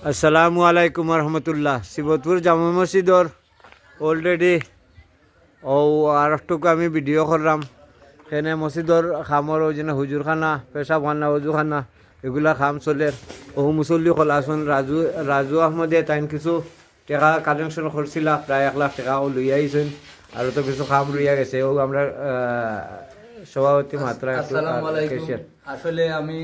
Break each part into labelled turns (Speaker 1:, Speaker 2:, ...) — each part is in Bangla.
Speaker 1: আসসালামু আলাইকুম রহমতুল্লাহ। শিবতপুর জামা মসজিদর অলরেডি ও আর একটুকু আমি ভিডিও করলাম। সেনে মসজিদর খামর ওই জন্য হুজুরখানা, পেশাবখানা, অজুখানা এগুলা খাম চলে। ও মুসল্লি খোলাচোন রাজু রাজু আহমদে তাইন কিছু টাকা কালেকশন করছিলা, প্রায় 1 লাখ টাকা ও লইয়া আইছেন। আর তো কিছু খাম লইয়া গেছে। ও আমরা সভাপতি মাত্রা
Speaker 2: আসসালামু আলাইকুম। আসলে আমি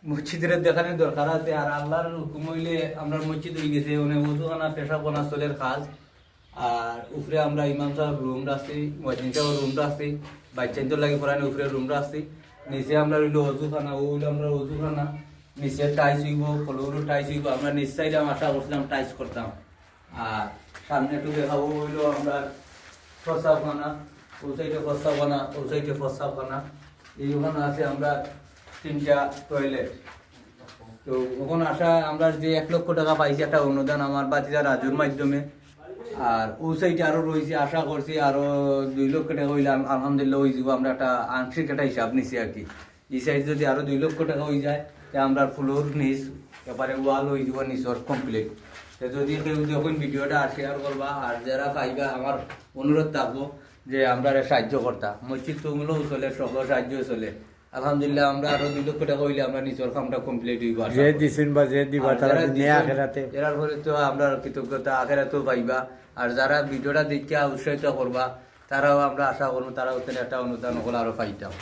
Speaker 2: মসজিদের দেখানোর দরকার আছে, আর আল্লাহর হুকুম হইলে আমরা মসজিদ হয়ে গেছে অনেক ওজুখানা পেশাবখানা চলের কাজ। আর উপরে আমরা ইমাম সাহেব রুম রাখছি, মসজিদ সাহেব রুম রাখছি, বাচ্চা তো লাগে পড়ানো উপরে রুম রাখছি। নিচে আমরা রইলো অজুখানা, ও হইলো আমরা অজুখানা। নিচে টাইস হইব, ফ্লোরও টাইস হইব। আমরা নিচ সাইডে আশা করছিলাম টাইস করতাম। আর সামনে একটু দেখাবো হইলো আমরা প্রস্তাবখানা, ও সাইডে প্রস্তাবখানা, ও সাইডে প্রস্তাবখানা। এই ওখানে আছে আমরা 3টা টয়লেট। তো ওখানে আসা আমরা যে 1 লক্ষ টাকা পাইছি একটা অনুদান আমার বাতিজা রাজুর মাধ্যমে। আর ও সাইডে আরো রয়েছে, আশা করছি আরো 2 লক্ষ টাকা হইলে আলহামদুলিল্লাহ হয়ে যাব। আমরা একটা আংশিক একটা হিসাব নিছি আর কি। এই সাইড যদি আরো 2 লক্ষ টাকা হয়ে যায় তা আমরা ফ্লোর নিচ এবারে ওয়াল হয়ে যাব নিচর কমপ্লিট। যদি কেউ যখন ভিডিওটা শেয়ার করবা আর যারা পাইবা আমার অনুরোধ থাকবো যে আমরা সাহায্য করতাম। মসজিদ তো মূলও চলে, সব সাহায্য চলে। আলহামদুলিল্লাহ আমরা আরো 2 লক্ষ টাকা হইলে আমরা নিচর কামটা কমপ্লিট হইব।
Speaker 1: যে দিছেন বা যে দিবা তারা দুনিয়া আখিরাতে
Speaker 2: এর ফলে তো আমরা কৃতজ্ঞতা আখিরাতেও পাইবা। আর যারা ভিডিওটা দেখে উৎসাহিত করবা তারাও আমরা আশা করবো তারাও একটা অনুদান হলে আরো পাইতাম।